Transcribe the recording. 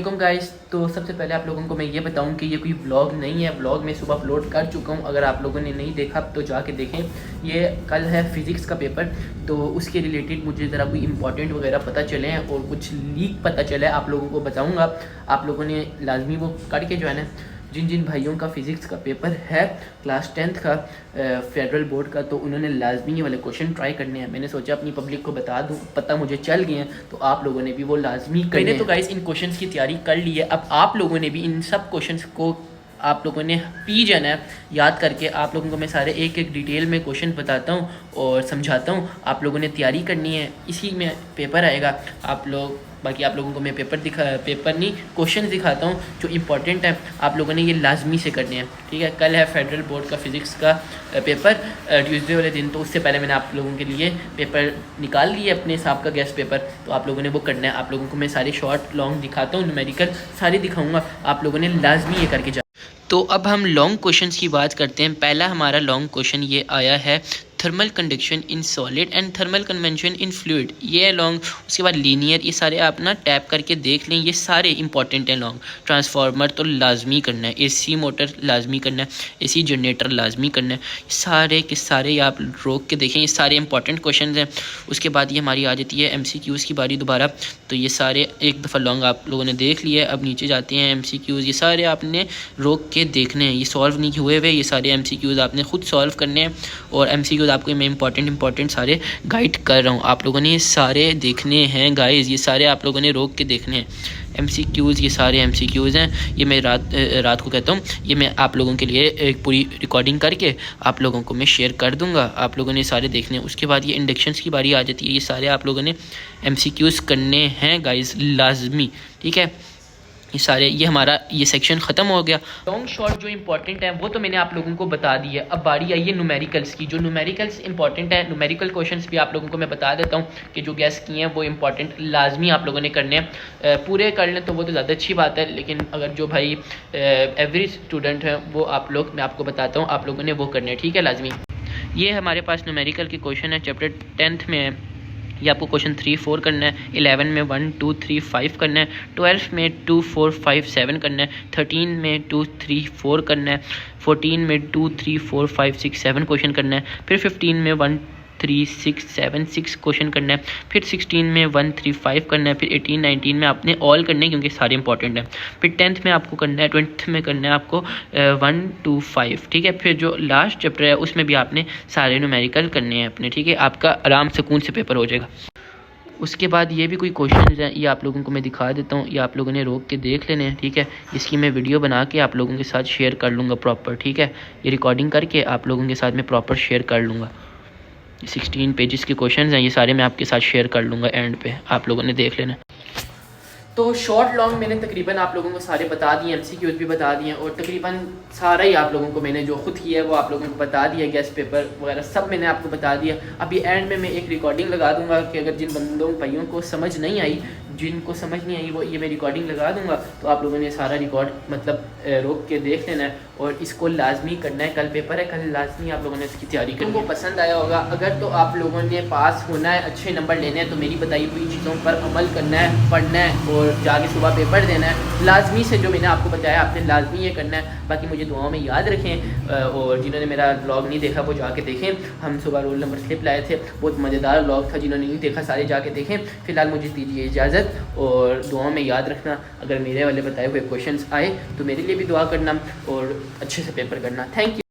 Guys, तो सबसे पहले आप लोगों को मैं ये बताऊं कि ये कोई व्लॉग नहीं है। व्लॉग मैं सुबह अपलोड कर चुका हूं, अगर आप लोगों ने नहीं देखा तो जाके देखें। ये कल है फिज़िक्स का पेपर, तो उसके रिलेटेड मुझे ज़रा कोई इंपॉर्टेंट वगैरह पता चले हैं और कुछ लीक पता चला है, आप लोगों को बताऊँगा। आप लोगों ने लाजमी वो करके जो है ना, जिन जिन भाइयों का फ़िज़िक्स का पेपर है क्लास 10th का फेडरल बोर्ड का, तो उन्होंने लाजमी ये वाले क्वेश्चन ट्राई करने हैं। मैंने सोचा अपनी पब्लिक को बता दूं, पता मुझे चल गए हैं, तो आप लोगों ने भी वो लाजमी करने। मैंने तो गाइस इन क्वेश्चंस की तैयारी कर ली है। अब आप लोगों ने भी इन सब क्वेश्चंस को आप लोगों ने पी जाना है याद करके। आप लोगों को मैं सारे एक एक डिटेल में क्वेश्चन बताता हूँ और समझाता हूँ। आप लोगों ने तैयारी करनी है, इसी में पेपर आएगा। आप लोग बाकी आप लोगों को मैं पेपर नहीं क्वेश्चन दिखाता हूँ जो इंपॉर्टेंट है, आप लोगों ने ये लाजमी से करने हैं, ठीक है। कल है फेडरल बोर्ड का फ़िज़िक्स का पेपर ट्यूसडे वाले दिन, तो उससे पहले मैंने आप लोगों के लिए पेपर निकाल लिए अपने हिसाब का गेस्ट पेपर, तो आप लोगों ने वो करना है। आप लोगों को मैं सारे शॉर्ट लॉन्ग दिखाता हूँ, न्यूमेरिकल सारे दिखाऊँगा, आप लोगों ने लाजमी ये करके जा। तो अब हम लॉन्ग क्वेश्चंस की बात करते हैं। पहला हमारा लॉन्ग क्वेश्चन ये आया है, thermal conduction in solid and thermal convention in fluid. ये है लॉन्ग। उसके बाद लीनियर, ये सारे आप ना टैप करके देख लें, ये सारे इंपॉर्टेंट हैं लॉन्ग। ट्रांसफार्मर तो लाजमी करना है, एसी मोटर लाजमी करना है, एसी जनरेटर लाजमी करना है। सारे के सारे आप रोक के देखें, ये सारे इंपॉर्टेंट क्वेश्चन हैं। उसके बाद ये हमारी आ जाती है MCQs की बारी दोबारा, तो ये सारे एक दफ़ा लॉन्ग आप लोगों ने देख लिया। अब नीचे जाते हैं MCQs, ये सारे आपने रोक के देखने हैं, ये सॉल्व नहीं हुए हुए, ये सारे MCQs आपने खुद सॉल्व करने हैं। और MCQs आपको मैं इंपॉर्टेंट सारे गाइड कर रहा हूँ, आप लोगों ने ये सारे देखने हैं गाइस, ये सारे आप लोगों ने रोक के देखने हैं। MCQs, ये सारे MCQs हैं, ये मैं रात को कहता हूँ, ये मैं आप लोगों के लिए एक पूरी रिकॉर्डिंग करके आप लोगों को मैं शेयर कर दूंगा, आप लोगों ने सारे देखने हैं। उसके बाद ये इंडक्शंस की बारी आ जाती है, ये सारे आप लोगों ने MCQs करने हैं गाइस लाजमी, ठीक है। ये सारे, ये हमारा ये सेक्शन ख़त्म हो गया। लॉन्ग शॉर्ट जो इंपॉर्टेंट है वो तो मैंने आप लोगों को बता दी है। अब बारी आई है न्यूमेरिकल्स की। जो न्यूमेरिकल्स इंपॉर्टेंट है, न्यूमेरिकल क्वेश्चंस भी आप लोगों को मैं बता देता हूँ कि जो गैस किए हैं वो इंपॉर्टेंट लाजमी आप लोगों ने करने हैं। पूरे कर लें तो वो तो ज़्यादा अच्छी बात है, लेकिन अगर जो भाई एवरेज स्टूडेंट हैं वो आप लोग, मैं आपको बताता हूँ, आप लोगों ने वो करने हैं, ठीक है, लाजमी। ये हमारे पास न्यूमेरिकल के क्वेश्चन है, चैप्टर 10th में है। ये आपको क्वेश्चन 3, 4 करना है, 11 में 1, 2, 3, 5 करना है, 12 में 2, 4, 5, 7 करना है, 13 में 2, 3, 4 करना है, 14 में 2, 3, 4, 5, 6, 7 क्वेश्चन करना है, फिर 15 में 1, 3, 6, 7, 6 क्वेश्चन करना है, फिर 16 में 1, 3, 5 करना है, फिर 18, 19 में आपने ऑल करने हैं क्योंकि सारे इंपॉर्टेंट हैं, फिर 10th में आपको करना है, 20th में करना है आपको 1, 2, 5, ठीक है। फिर जो लास्ट चैप्टर है उसमें भी आपने सारे न्यूमेरिकल करने हैं अपने, ठीक है। आपका आराम सुकून से पेपर हो जाएगा। उसके बाद ये भी कोई क्वेश्चन हैं, ये आप लोगों को मैं दिखा देता हूँ, ये आप लोगों ने रोक के देख लेने हैं, ठीक है। इसकी मैं वीडियो बना के आप लोगों के साथ शेयर कर लूँगा प्रॉपर, ठीक है। ये रिकॉर्डिंग करके आप लोगों के साथ मैं प्रॉपर शेयर कर लूँगा। 16 पेजेस के क्वेश्चन हैं, ये सारे मैं आपके साथ शेयर कर लूँगा एंड पे, आप लोगों ने देख लेना। तो शॉर्ट लॉन्ग मैंने तकरीबन आप लोगों को सारे बता दिए, MCQs भी बता दिए, और तकरीबन सारा ही आप लोगों को मैंने जो खुद किया है वो आप लोगों को बता दिया, गेस्ट पेपर वगैरह सब मैंने आपको बता दिया। अभी एंड में मैं एक रिकॉर्डिंग लगा दूंगा कि अगर जिन बंदों भाइयों को समझ नहीं आई, जिनको समझ नहीं आई, वो ये मैं रिकॉर्डिंग लगा दूंगा, तो आप लोगों ने सारा रिकॉर्ड मतलब रोक के देख लेना है और इसको लाजमी करना है। कल पेपर है, कल लाजमी आप लोगों ने इसकी तैयारी करनी है। उनको पसंद आया होगा, अगर तो आप लोगों ने पास होना है, अच्छे नंबर लेने हैं, तो मेरी बताई हुई चीज़ों पर अमल करना है, पढ़ना है और जाके सुबह पेपर देना है लाजमी से। जो मैंने आपको बताया आपने लाजमी ये करना है। बाकी मुझे दुआओं में याद रखें, और जिन्होंने मेरा व्लॉग नहीं देखा वो जाके देखें। हम सुबह रोल नंबर स्लिप लाए थे, बहुत मज़ेदार व्लॉग था, जिन्होंने नहीं देखा सारे जाके देखें। फ़िलहाल मुझे दीजिए इजाज़त, और दुआओं में याद रखना, अगर मेरे वाले बताए हुए क्वेश्चंस आए तो मेरे लिए भी दुआ करना और अच्छे से पेपर करना। Thank you.